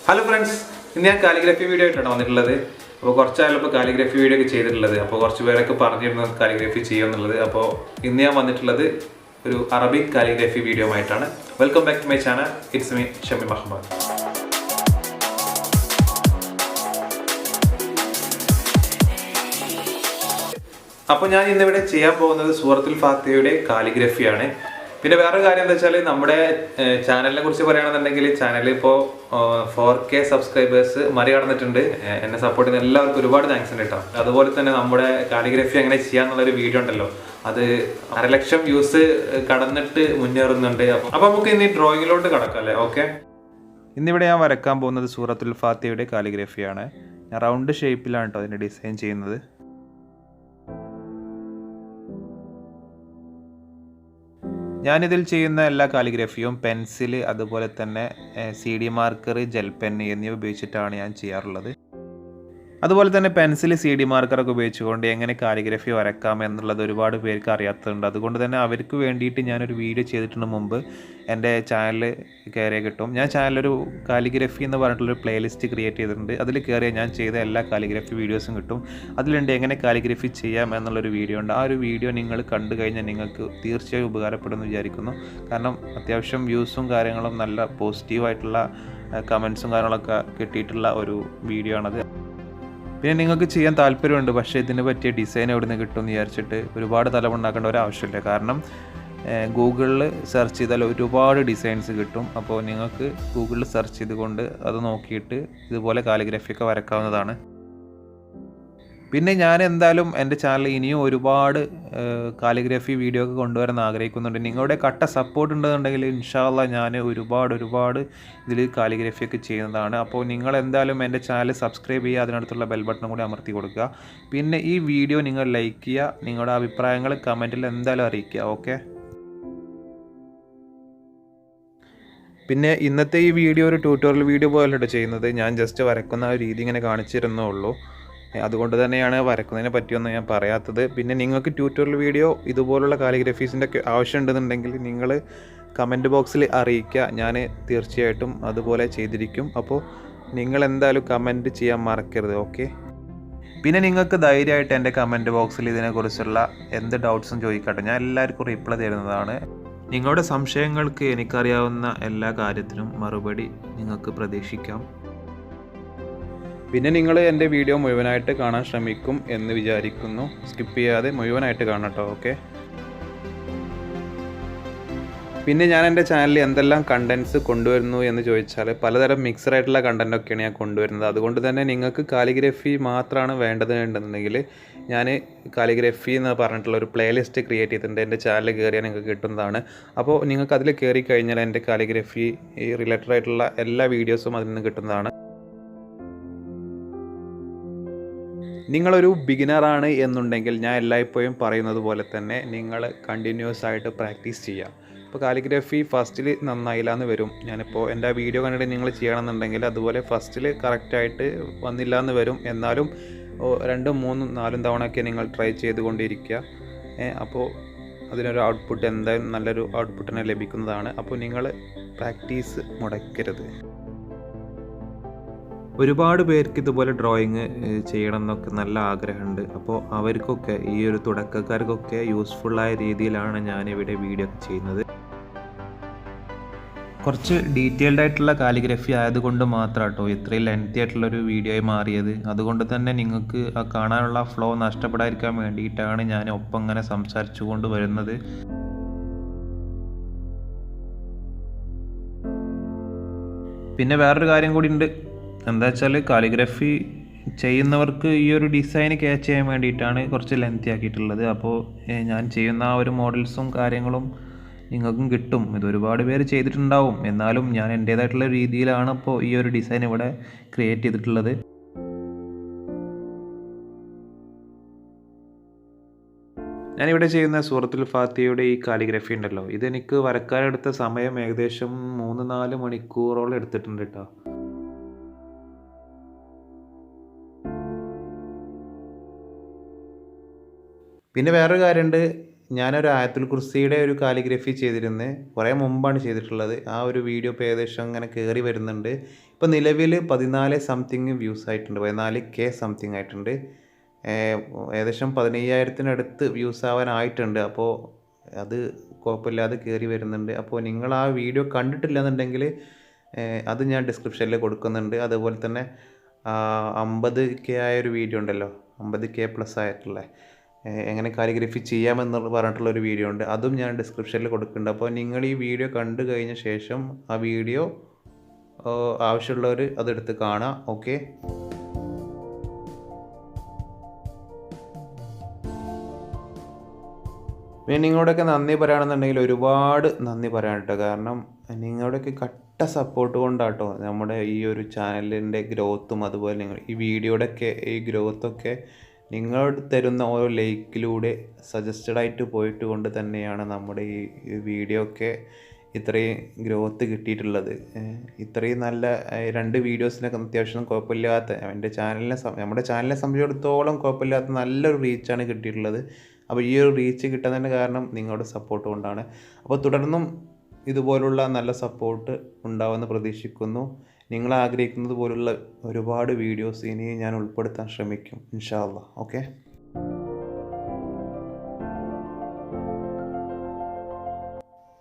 Hello friends, ഇന്ന് ഞാൻ calligraphy video ആയിട്ടാണ് വന്നിട്ടുള്ളത്. അപ്പോൾ കുറച്ചായാലും ഇപ്പോൾ കാലിഗ്രഫി വീഡിയോ ഒക്കെ ചെയ്തിട്ടുള്ളത്. അപ്പോൾ കുറച്ച് പേരൊക്കെ പറഞ്ഞിരുന്നു കാലിഗ്രഫി ചെയ്യുമെന്നുള്ളത്. അപ്പോൾ ഇന്ന് ഞാൻ വന്നിട്ടുള്ളത് ഒരു അറബിക് കാലിഗ്രഫി വീഡിയോ ആയിട്ടാണ്. Welcome back to my channel. It's me Shameem Ahmed. അപ്പോൾ ഞാൻ ഇന്നിവിടെ ചെയ്യാൻ പോകുന്നത് സൂറത്തുൽ ഫാത്തിഹയുടെ കാലിഗ്രഫിയാണ്. പിന്നെ വേറൊരു കാര്യം എന്താ വെച്ചാൽ, നമ്മുടെ ചാനലിനെ കുറിച്ച് പറയുകയാണെന്നുണ്ടെങ്കിൽ ചാനൽ ഇപ്പോൾ 4K സബ്സ്ക്രൈബേഴ്സ് മറികടന്നിട്ടുണ്ട്. എന്നെ സപ്പോർട്ട് ചെയ്യുന്ന എല്ലാവർക്കും ഒരുപാട് താങ്ക്സ് ഉണ്ട് കേട്ടോ. അതുപോലെ തന്നെ നമ്മുടെ കാലിഗ്രഫി എങ്ങനെ ചെയ്യാന്നുള്ളൊരു വീഡിയോ ഉണ്ടല്ലോ, അത് 1,00,000 വ്യൂസ് കടന്നിട്ട് മുന്നേറുന്നുണ്ട്. അപ്പോൾ നമുക്ക് ഇനി ഡ്രോയിങ്ങിലോട്ട് കടക്കാം അല്ലേ? ഓക്കെ, ഇന്നിവിടെ ഞാൻ വരക്കാൻ പോകുന്നത് സൂറത്തുൽ ഫാത്തിഹയുടെ കാലിഗ്രഫിയാണ്. ഞാൻ റൗണ്ട് ഷേപ്പിലാണ് കേട്ടോ അതിൻ്റെ ഡിസൈൻ ചെയ്യുന്നത്. ഞാനിതിൽ ചെയ്യുന്ന എല്ലാ കാലിഗ്രഫിയും പെൻസിൽ, അതുപോലെ തന്നെ CD മാർക്കർ, ജെൽ പെൻ എന്നിവ ഉപയോഗിച്ചിട്ടാണ് ഞാൻ ചെയ്യാറുള്ളത്. അതുപോലെ തന്നെ പെൻസിൽ, CD മാർക്കറൊക്കെ ഉപയോഗിച്ചുകൊണ്ട് എങ്ങനെ കാലിഗ്രഫി വരക്കാം എന്നുള്ളത് ഒരുപാട് പേർക്ക് അറിയാത്തതുണ്ട്. അതുകൊണ്ട് തന്നെ അവർക്ക് വേണ്ടിയിട്ട് ഞാനൊരു വീഡിയോ ചെയ്തിട്ടുണ്ട് മുമ്പ്. എൻ്റെ ചാനൽ കയറിയാൽ കിട്ടും. ഞാൻ ചാനലൊരു കാലിഗ്രഫി എന്ന് പറഞ്ഞിട്ടുള്ളൊരു പ്ലേലിസ്റ്റ് ക്രിയേറ്റ് ചെയ്തിട്ടുണ്ട്. അതിൽ കയറിയാൽ ഞാൻ ചെയ്ത എല്ലാ കാലിഗ്രഫി വീഡിയോസും കിട്ടും. അതിലുണ്ട് എങ്ങനെ കാലിഗ്രഫി ചെയ്യാം എന്നുള്ളൊരു വീഡിയോ ഉണ്ട്. ആ ഒരു വീഡിയോ നിങ്ങൾ കണ്ടു കഴിഞ്ഞാൽ നിങ്ങൾക്ക് തീർച്ചയായും ഉപകാരപ്പെടുമെന്ന് വിചാരിക്കുന്നു. കാരണം അത്യാവശ്യം വ്യൂസും കാര്യങ്ങളും നല്ല പോസിറ്റീവായിട്ടുള്ള കമൻസും കാര്യങ്ങളൊക്കെ കിട്ടിയിട്ടുള്ള ഒരു വീഡിയോ ആണത്. പിന്നെ നിങ്ങൾക്ക് ചെയ്യാൻ താല്പര്യമുണ്ട്, പക്ഷേ ഇതിന് പറ്റിയ ഡിസൈൻ എവിടെ നിന്ന് കിട്ടും എന്ന് വിചാരിച്ചിട്ട് ഒരുപാട് തലമുണ്ടാക്കേണ്ട ഒരു ആവശ്യമില്ല. കാരണം ഗൂഗിളിൽ സെർച്ച് ചെയ്താൽ ഒരുപാട് ഡിസൈൻസ് കിട്ടും. അപ്പോൾ നിങ്ങൾക്ക് ഗൂഗിളിൽ സെർച്ച് ചെയ്തുകൊണ്ട് അത് നോക്കിയിട്ട് ഇതുപോലെ കാലിഗ്രഫിയൊക്കെ വരക്കാവുന്നതാണ്. പിന്നെ ഞാൻ എന്തായാലും എൻ്റെ ചാനൽ ഇനിയും ഒരുപാട് കാലിഗ്രഫി വീഡിയോ ഒക്കെ കൊണ്ടുവരാൻ ആഗ്രഹിക്കുന്നുണ്ട്. നിങ്ങളുടെ കട്ട സപ്പോർട്ട് ഉണ്ടെന്നുണ്ടെങ്കിൽ ഇൻഷാ അല്ലാഹ് ഞാൻ ഒരുപാട് ഇതിൽ കാലിഗ്രഫിയൊക്കെ ചെയ്യുന്നതാണ്. അപ്പോൾ നിങ്ങൾ എന്തായാലും എൻ്റെ ചാനൽ സബ്സ്ക്രൈബ് ചെയ്യുക, അതിനടുത്തുള്ള ബെൽ ബട്ടൺ കൂടി അമർത്തി കൊടുക്കുക. പിന്നെ ഈ വീഡിയോ നിങ്ങൾ ലൈക്ക് ചെയ്യുക, നിങ്ങളുടെ അഭിപ്രായങ്ങൾ കമൻറ്റിൽ എന്തായാലും അറിയിക്കുക. ഓക്കെ, പിന്നെ ഇന്നത്തെ ഈ വീഡിയോ ഒരു ട്യൂട്ടോറിയൽ വീഡിയോ പോലെയാണ് ചെയ്യുന്നത്. ഞാൻ ജസ്റ്റ് വരക്കുന്ന ഒരു രീതി ഇങ്ങനെ കാണിച്ചിരുന്നേ ഉള്ളൂ. അതുകൊണ്ട് തന്നെയാണ് വരക്കുന്നതിനെ പറ്റിയൊന്നും ഞാൻ പറയാത്തത്. പിന്നെ നിങ്ങൾക്ക് ട്യൂട്ടോറിയൽ വീഡിയോ ഇതുപോലുള്ള കാലിഗ്രഫീസിൻ്റെ ഒക്കെ ആവശ്യമുണ്ടെന്നുണ്ടെങ്കിൽ നിങ്ങൾ കമൻറ്റ് ബോക്സിൽ അറിയിക്കുക. ഞാൻ തീർച്ചയായിട്ടും അതുപോലെ ചെയ്തിരിക്കും. അപ്പോൾ നിങ്ങൾ എന്തായാലും കമൻറ്റ് ചെയ്യാൻ മറക്കരുത്. ഓക്കെ, പിന്നെ നിങ്ങൾക്ക് ധൈര്യമായിട്ട് എൻ്റെ കമൻറ്റ് ബോക്സിൽ ഇതിനെക്കുറിച്ചുള്ള എന്ത് ഡൗട്ട്സും ചോദിക്കട്ടെ. ഞാൻ എല്ലാവർക്കും റിപ്ലൈ തരുന്നതാണ്. നിങ്ങളുടെ സംശയങ്ങൾക്ക് എനിക്കറിയാവുന്ന എല്ലാ കാര്യത്തിനും മറുപടി നിങ്ങൾക്ക് പ്രതീക്ഷിക്കാം. പിന്നെ നിങ്ങൾ എൻ്റെ വീഡിയോ മുഴുവനായിട്ട് കാണാൻ ശ്രമിക്കും എന്ന് വിചാരിക്കുന്നു. സ്കിപ്പ് ചെയ്യാതെ മുഴുവനായിട്ട് കാണാം കേട്ടോ. ഓക്കെ, പിന്നെ ഞാൻ എൻ്റെ ചാനലിൽ എന്തെല്ലാം കണ്ടൻറ്റ്സ് കൊണ്ടുവരുന്നു എന്ന് ചോദിച്ചാൽ പലതരം മിക്സഡായിട്ടുള്ള കണ്ടൻറ്റൊക്കെയാണ് ഞാൻ കൊണ്ടുവരുന്നത്. അതുകൊണ്ട് തന്നെ നിങ്ങൾക്ക് കാലിഗ്രഫി മാത്രമാണ് വേണ്ടതെന്നുണ്ടെങ്കിൽ ഞാൻ കാലിഗ്രഫി എന്ന് പറഞ്ഞിട്ടുള്ള ഒരു പ്ലേലിസ്റ്റ് ക്രിയേറ്റ് ചെയ്തിട്ടുണ്ട്. എൻ്റെ ചാനൽ കയറിയാൽ നിങ്ങൾക്ക് കിട്ടുന്നതാണ്. അപ്പോൾ നിങ്ങൾക്ക് അതിൽ കയറി കഴിഞ്ഞാൽ എൻ്റെ കാലിഗ്രഫി റിലേറ്റഡ് ആയിട്ടുള്ള എല്ലാ വീഡിയോസും അതിൽ നിന്ന് കിട്ടുന്നതാണ്. നിങ്ങളൊരു ബിഗിനറാണ് എന്നുണ്ടെങ്കിൽ ഞാൻ എല്ലായ്പ്പോഴും പറയുന്നത് പോലെ തന്നെ നിങ്ങൾ കണ്ടിന്യൂസ് ആയിട്ട് പ്രാക്ടീസ് ചെയ്യുക. ഇപ്പോൾ കാലിഗ്രഫി ഫസ്റ്റിൽ നന്നായില്ല എന്ന് വരും. ഞാനിപ്പോൾ എൻ്റെ വീഡിയോ കണ്ടിട്ട് നിങ്ങൾ ചെയ്യണമെന്നുണ്ടെങ്കിൽ അതുപോലെ ഫസ്റ്റിൽ കറക്റ്റായിട്ട് വന്നില്ല എന്ന് വരും. എന്നാലും 2, 3, 4 തവണയൊക്കെ നിങ്ങൾ ട്രൈ ചെയ്തുകൊണ്ടിരിക്കുക. അപ്പോൾ അതിനൊരു ഔട്ട്പുട്ട് എന്തായാലും നല്ലൊരു ഔട്ട്പുട്ട് തന്നെ ലഭിക്കുന്നതാണ്. അപ്പോൾ നിങ്ങൾ പ്രാക്ടീസ് മുടക്കരുത്. ഒരുപാട് പേർക്ക് ഇതുപോലെ ഡ്രോയിങ് ചെയ്യണം എന്നൊക്കെ നല്ല ആഗ്രഹമുണ്ട്. അപ്പോൾ അവർക്കൊക്കെ, ഈ ഒരു തുടക്കക്കാർക്കൊക്കെ യൂസ്ഫുള്ളായ രീതിയിലാണ് ഞാനിവിടെ വീഡിയോ ചെയ്യുന്നത്. കുറച്ച് ഡീറ്റെയിൽഡ് ആയിട്ടുള്ള കാലിഗ്രഫി ആയതുകൊണ്ട് മാത്രം കേട്ടോ ഇത്രയും ലെങ്തി ആയിട്ടുള്ളൊരു വീഡിയോ ആയി മാറിയത്. അതുകൊണ്ട് തന്നെ നിങ്ങൾക്ക് ആ കാണാനുള്ള ഫ്ലോ നഷ്ടപ്പെടാതിരിക്കാൻ വേണ്ടിയിട്ടാണ് ഞാൻ ഒപ്പം ഇങ്ങനെ സംസാരിച്ചു കൊണ്ട് വരുന്നത്. പിന്നെ വേറൊരു കാര്യം കൂടി ഉണ്ട്. എന്താ വെച്ചാൽ കാലിഗ്രഫി ചെയ്യുന്നവർക്ക് ഈ ഒരു ഡിസൈൻ ക്യാച്ച് ചെയ്യാൻ വേണ്ടിയിട്ടാണ് കുറച്ച് ലെങ്തി ആക്കിയിട്ടുള്ളത്. അപ്പോൾ ഞാൻ ചെയ്യുന്ന ആ ഒരു മോഡൽസും കാര്യങ്ങളും നിങ്ങൾക്കും കിട്ടും. ഇത് ഒരുപാട് പേര് ചെയ്തിട്ടുണ്ടാവും. എന്നാലും ഞാൻ എൻ്റേതായിട്ടുള്ള രീതിയിലാണ് ഇപ്പോൾ ഈ ഒരു ഡിസൈൻ ഇവിടെ ക്രിയേറ്റ് ചെയ്തിട്ടുള്ളത്. ഞാനിവിടെ ചെയ്യുന്ന സൂറത്തുൽ ഫാത്തിഹയുടെ ഈ കാലിഗ്രഫി ഉണ്ടല്ലോ, ഇതെനിക്ക് വരക്കാനെടുത്ത സമയം ഏകദേശം 3-4 മണിക്കൂറോളം എടുത്തിട്ടുണ്ട് കേട്ടോ. പിന്നെ വേറൊരു കാര്യമുണ്ട്, ഞാനൊരു ആയത്തുൽ കുർസിയുടെ ഒരു കാലിഗ്രഫി ചെയ്തിരുന്നു. കുറേ മുമ്പാണ് ചെയ്തിട്ടുള്ളത്. ആ ഒരു വീഡിയോ ഇപ്പോൾ ഏകദേശം അങ്ങനെ കയറി വരുന്നുണ്ട്. ഇപ്പോൾ നിലവിൽ 14 സംതിങ് വ്യൂസ് ആയിട്ടുണ്ട്. 14K സംതിങ് ആയിട്ടുണ്ട്. ഏഹ് ഏകദേശം 15,000-നടുത്ത് വ്യൂസ് ആവാനായിട്ടുണ്ട്. അപ്പോൾ അത് കുഴപ്പമില്ലാതെ കയറി വരുന്നുണ്ട്. അപ്പോൾ നിങ്ങൾ ആ വീഡിയോ കണ്ടിട്ടില്ലെന്നുണ്ടെങ്കിൽ അത് ഞാൻ ഡിസ്ക്രിപ്ഷനിൽ കൊടുക്കുന്നുണ്ട്. അതുപോലെ തന്നെ 50K ആയൊരു വീഡിയോ ഉണ്ടല്ലോ, 50K പ്ലസ് ആയിട്ടുള്ള എങ്ങനെ കാലിഗ്രഫി ചെയ്യാമെന്ന് പറഞ്ഞിട്ടുള്ളൊരു വീഡിയോ ഉണ്ട്. അതും ഞാൻ ഡിസ്ക്രിപ്ഷനിൽ കൊടുക്കുന്നുണ്ട്. അപ്പോൾ നിങ്ങൾ ഈ വീഡിയോ കണ്ടു കഴിഞ്ഞ ശേഷം ആ വീഡിയോ ആവശ്യമുള്ളവർ അതെടുത്ത് കാണാം. ഓക്കെ. പിന്നെ നിങ്ങളോടൊക്കെ നന്ദി പറയുകയാണെന്നുണ്ടെങ്കിൽ ഒരുപാട് നന്ദി പറയാൻ കേട്ടോ. കാരണം നിങ്ങളുടെയൊക്കെ കട്ട സപ്പോർട്ട് കൊണ്ടാട്ടോ നമ്മുടെ ഈ ഒരു ചാനലിൻ്റെ ഗ്രോത്തും അതുപോലെ നിങ്ങൾ ഈ വീഡിയോയുടെയൊക്കെ ഈ ഗ്രോത്തൊക്കെ നിങ്ങൾ തരുന്ന ഓരോ ലൈക്കിലൂടെ സജസ്റ്റഡ് ആയിട്ട് പോയിട്ട് കൊണ്ട് തന്നെയാണ് നമ്മുടെ ഈ വീഡിയോ ഒക്കെ ഇത്രയും ഗ്രോത്ത് കിട്ടിയിട്ടുള്ളത്. ഇത്രയും നല്ല 2 വീഡിയോസിനൊക്കെ അത്യാവശ്യം കുഴപ്പമില്ലാത്ത നമ്മുടെ ചാനലിനെ സംബന്ധിച്ചിടത്തോളം കുഴപ്പമില്ലാത്ത നല്ലൊരു റീച്ചാണ് കിട്ടിയിട്ടുള്ളത്. അപ്പോൾ ഈ ഒരു റീച്ച് കിട്ടുന്നതിൻ്റെ കാരണം നിങ്ങളുടെ സപ്പോർട്ട് കൊണ്ടാണ്. അപ്പോൾ തുടർന്നും ഇതുപോലുള്ള നല്ല സപ്പോർട്ട് ഉണ്ടാവുമെന്ന് പ്രതീക്ഷിക്കുന്നു. നിങ്ങൾ ആഗ്രഹിക്കുന്നത് പോലുള്ള ഒരുപാട് വീഡിയോസ് ഇനി ഞാൻ ഉൾപ്പെടുത്താൻ ശ്രമിക്കും ഇൻഷാ അല്ലാഹ്. ഓക്കെ.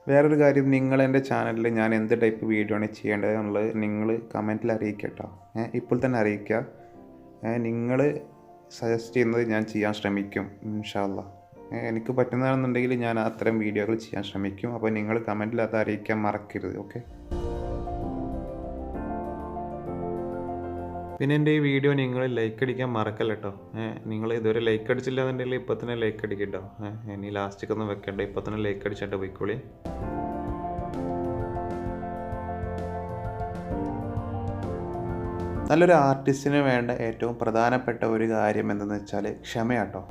വേറൊരു കാര്യം, നിങ്ങൾ എൻ്റെ ചാനലിൽ ഞാൻ എന്ത് ടൈപ്പ് വീഡിയോ ആണ് ചെയ്യേണ്ടത് എന്നുള്ളത് നിങ്ങൾ കമൻറ്റിൽ അറിയിക്കുക കേട്ടോ. ഇപ്പോൾ തന്നെ അറിയിക്കുക. നിങ്ങൾ സജസ്റ്റ് ചെയ്യുന്നത് ഞാൻ ചെയ്യാൻ ശ്രമിക്കും ഇൻഷാ അല്ലാഹ്. എനിക്ക് പറ്റുന്നതാണെന്നുണ്ടെങ്കിൽ ഞാൻ അത്തരം വീഡിയോകൾ ചെയ്യാൻ ശ്രമിക്കും. അപ്പോൾ നിങ്ങൾ കമൻറ്റിൽ അത് അറിയിക്കാൻ മറക്കരുത്. ഓക്കെ. പിന്നെ എൻ്റെ ഈ വീഡിയോ നിങ്ങൾ ലൈക്ക് അടിക്കാൻ മറക്കല്ല കേട്ടോ. നിങ്ങൾ ഇതുവരെ ലൈക്ക് അടിച്ചില്ല എന്നുണ്ടെങ്കിൽ ഇപ്പോൾ തന്നെ ലൈക്ക് അടിക്കുക കേട്ടോ. ഇനി ലാസ്റ്റിക്കൊന്നും വെക്കണ്ട, ഇപ്പോൾ തന്നെ ലൈക്ക് അടിച്ചിട്ട് പോയിക്കോളി. നല്ലൊരു ആർട്ടിസ്റ്റിന് വേണ്ട ഏറ്റവും പ്രധാനപ്പെട്ട ഒരു കാര്യം എന്തെന്ന് വെച്ചാൽ ക്ഷമയാട്ടോ.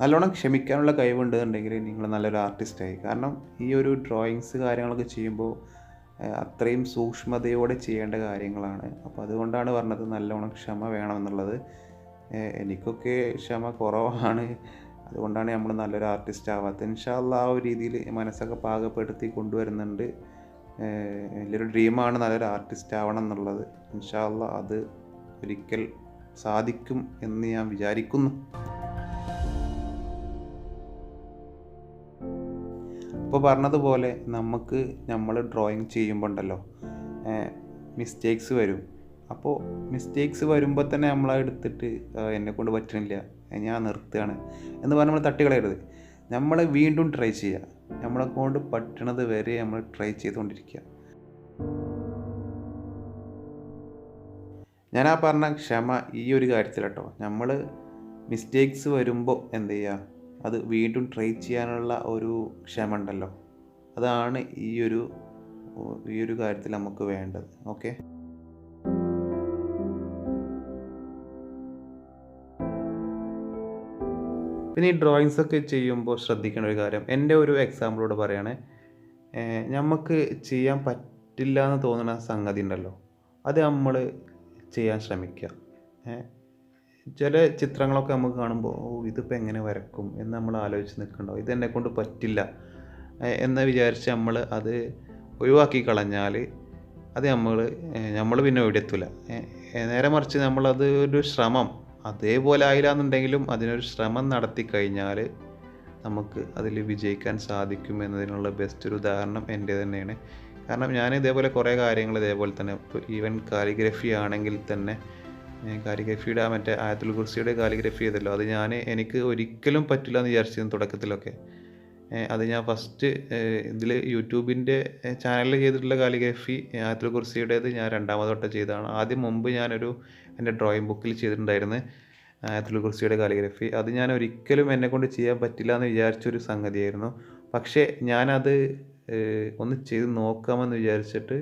നല്ലോണം ക്ഷമിക്കാനുള്ള കഴിവുണ്ടെന്നുണ്ടെങ്കിൽ നിങ്ങൾ നല്ലൊരു ആർട്ടിസ്റ്റായി. കാരണം ഈ ഒരു ഡ്രോയിങ്സ് കാര്യങ്ങളൊക്കെ ചെയ്യുമ്പോൾ അത്രയും സൂക്ഷ്മതയോടെ ചെയ്യേണ്ട കാര്യങ്ങളാണ്. അപ്പോൾ അതുകൊണ്ടാണ് പറഞ്ഞത് നല്ലോണം ക്ഷമ വേണമെന്നുള്ളത്. എനിക്കൊക്കെ ക്ഷമ കുറവാണ്. അതുകൊണ്ടാണ് നമ്മൾ നല്ലൊരു ആർട്ടിസ്റ്റ് ആവാത്തത്. ഇൻഷാ അല്ലാഹ് ആ ഒരു രീതിയിൽ മനസ്സൊക്കെ പാകപ്പെടുത്തി കൊണ്ടുവരുന്നുണ്ട്. വലിയൊരു ഡ്രീമാണ് നല്ലൊരു ആർട്ടിസ്റ്റ് ആവണം എന്നുള്ളത്. ഇൻഷാ അല്ലാഹ് അത് ഒരിക്കൽ സാധിക്കും എന്ന് ഞാൻ വിചാരിക്കുന്നു. ഇപ്പോൾ പറഞ്ഞതുപോലെ നമ്മൾ ഡ്രോയിങ് ചെയ്യുമ്പോൾ ഉണ്ടല്ലോ മിസ്റ്റേക്സ് വരും. അപ്പോൾ മിസ്റ്റേക്സ് വരുമ്പോൾ തന്നെ നമ്മളെടുത്തിട്ട് എന്നെക്കൊണ്ട് പറ്റുന്നില്ല, ഞാൻ നിർത്തുകയാണ് എന്ന് പറഞ്ഞ് നമ്മൾ തട്ടിക്കളയരുത്. നമ്മൾ വീണ്ടും ട്രൈ ചെയ്യുക. നമ്മളെ കൊണ്ട് പറ്റണത് വരെ നമ്മൾ ട്രൈ ചെയ്തുകൊണ്ടിരിക്കുക. ഞാൻ ആ പറഞ്ഞ ക്ഷമ ഈ ഒരു കാര്യത്തിൽ കേട്ടോ. നമ്മൾ മിസ്റ്റേക്സ് വരുമ്പോൾ എന്ത് ചെയ്യുക, അത് വീണ്ടും ട്രൈ ചെയ്യാനുള്ള ഒരു ക്ഷമ ഉണ്ടല്ലോ, അതാണ് ഈ ഒരു കാര്യത്തിൽ നമുക്ക് വേണ്ടത്. ഓക്കെ. പിന്നെ ഈ ഡ്രോയിങ്സൊക്കെ ചെയ്യുമ്പോൾ ശ്രദ്ധിക്കേണ്ട ഒരു കാര്യം, എൻ്റെ ഒരു എക്സാമ്പിളോട് പറയുകയാണ്. നമുക്ക് ചെയ്യാൻ പറ്റില്ല എന്ന് തോന്നുന്ന സംഗതി ഉണ്ടല്ലോ, അത് നമ്മൾ ചെയ്യാൻ ശ്രമിക്കുക. ചില ചിത്രങ്ങളൊക്കെ നമുക്ക് കാണുമ്പോൾ ഇതിപ്പോൾ എങ്ങനെ വരക്കും എന്ന് നമ്മൾ ആലോചിച്ച് നിൽക്കണ്ടോ, ഇതെന്നെ കൊണ്ട് പറ്റില്ല എന്ന് വിചാരിച്ച് നമ്മൾ അത് ഒഴിവാക്കി കളഞ്ഞാൽ അത് നമ്മൾ പിന്നെ എവിടെ എത്തില്ല. നേരെ മറിച്ച് നമ്മളത് ഒരു ശ്രമം അതേപോലെ ആയില്ല എന്നുണ്ടെങ്കിലും അതിനൊരു ശ്രമം നടത്തി കഴിഞ്ഞാൽ നമുക്ക് അതിൽ വിജയിക്കാൻ സാധിക്കും എന്നതിനുള്ള ബെസ്റ്റ് ഒരു ഉദാഹരണം എൻ്റെ തന്നെയാണ്. കാരണം ഞാൻ ഇതേപോലെ കുറേ കാര്യങ്ങൾ ഇതേപോലെ തന്നെ, ഇപ്പോൾ ഈവൻ കാലിഗ്രഫി ആണെങ്കിൽ തന്നെ, കാലിഗ്രഫിയുടെ മറ്റേ ആയത്തുൽ കുർസിയുടെ കാലിഗ്രഫി ചെയ്തല്ലോ, അത് എനിക്ക് ഒരിക്കലും പറ്റില്ല എന്ന് വിചാരിച്ചിരുന്നു തുടക്കത്തിലൊക്കെ. അത് ഞാൻ ഫസ്റ്റ് ഇതിൽ യൂട്യൂബിൻ്റെ ചാനലിൽ ചെയ്തിട്ടുള്ള കാലിഗ്രഫി ആയത്തുൽ കുർസിയുടേത് ഞാൻ 2ാമത് വട്ടം ചെയ്തതാണ്. മുമ്പ് ഞാനൊരു എൻ്റെ ഡ്രോയിങ് ബുക്കിൽ ചെയ്തിട്ടുണ്ടായിരുന്നു ആയത്തുൽ കുർസിയുടെ കാലിഗ്രഫി. അത് ഞാൻ ഒരിക്കലും എന്നെക്കൊണ്ട് ചെയ്യാൻ പറ്റില്ല എന്ന് വിചാരിച്ചൊരു സംഗതിയായിരുന്നു. പക്ഷേ ഞാനത് ഒന്ന് ചെയ്ത് നോക്കാമെന്ന് വിചാരിച്ചിട്ട്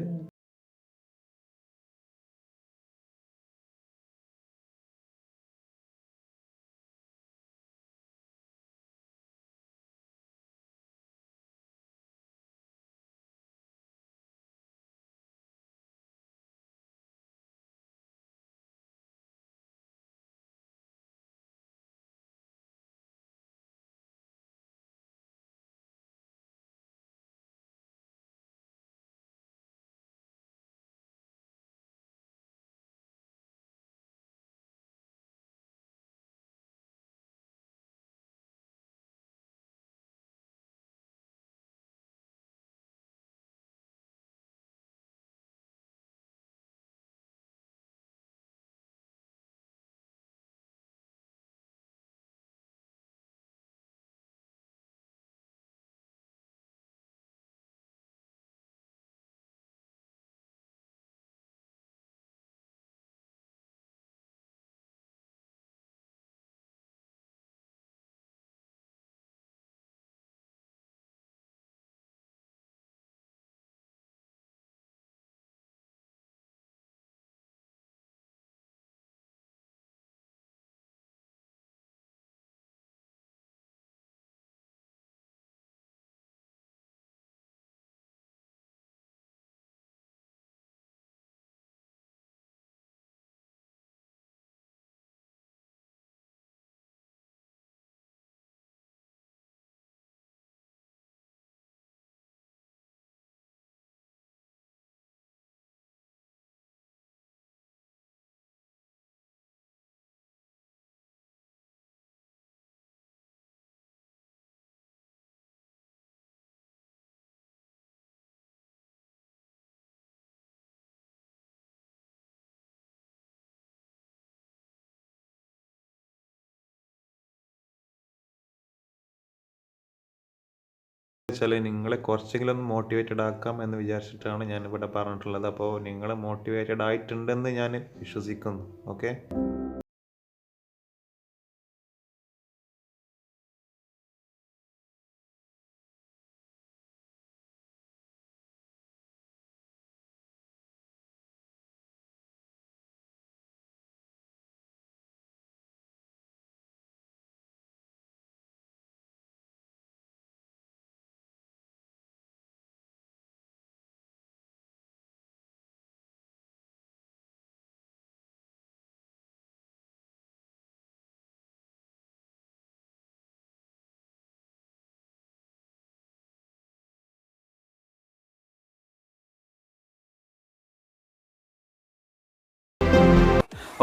വെച്ചാൽ നിങ്ങളെ കുറച്ചെങ്കിലും ഒന്ന് മോട്ടിവേറ്റഡ് ആക്കാം എന്ന് വിചാരിച്ചിട്ടാണ് ഞാൻ ഇവിടെ പറഞ്ഞിട്ടുള്ളത്. അപ്പോൾ നിങ്ങൾ മോട്ടിവേറ്റഡ് ആയിട്ടുണ്ടെന്ന് ഞാൻ വിശ്വസിക്കുന്നു. ഓക്കെ.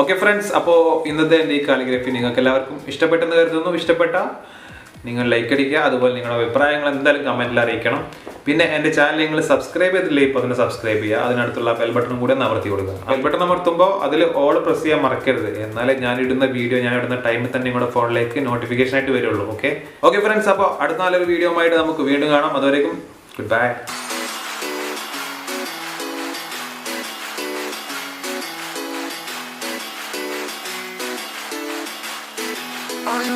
ഓക്കെ ഫ്രണ്ട്സ്, അപ്പോൾ ഇന്നത്തെ എൻ്റെ ഈ കാലിഗ്രഫി നിങ്ങൾക്ക് എല്ലാവർക്കും ഇഷ്ടപ്പെട്ടെന്ന് കരുതുന്നു. ഇഷ്ടപ്പെട്ട നിങ്ങൾ ലൈക്ക് അടിക്കുക, അതുപോലെ നിങ്ങളുടെ അഭിപ്രായങ്ങൾ എന്തായാലും കമൻറ്റിൽ അറിയിക്കണം. പിന്നെ എൻ്റെ ചാനൽ നിങ്ങൾ സബ്സ്ക്രൈബ് ചെയ്തില്ലേ, ഇപ്പോൾ തന്നെ സബ്സ്ക്രൈബ് ചെയ്യുക. അതിനടുത്തുള്ള ബെൽ ബട്ടണും കൂടി അമർത്തി കൊടുക്കുക. ബെൽ ബട്ടൺ അമർത്തുമ്പോൾ അതിൽ ഓൾ പ്രസ് ചെയ്യാൻ മറക്കരുത്. എന്നാലേ ഞാൻ ഇടുന്ന വീഡിയോ ഞാൻ ഇടുന്ന ടൈമിൽ തന്നെ നിങ്ങളുടെ ഫോണിലേക്ക് നോട്ടിഫിക്കേഷൻ ആയിട്ട് വരുള്ളൂ. ഓക്കെ ഓക്കെ ഫ്രണ്ട്സ്, അപ്പോൾ അടുത്ത നല്ലൊരു വീഡിയോ ആയിട്ട് നമുക്ക് വീണ്ടും കാണാം. അതുവരേക്കും ഗുഡ് ബൈ. Are you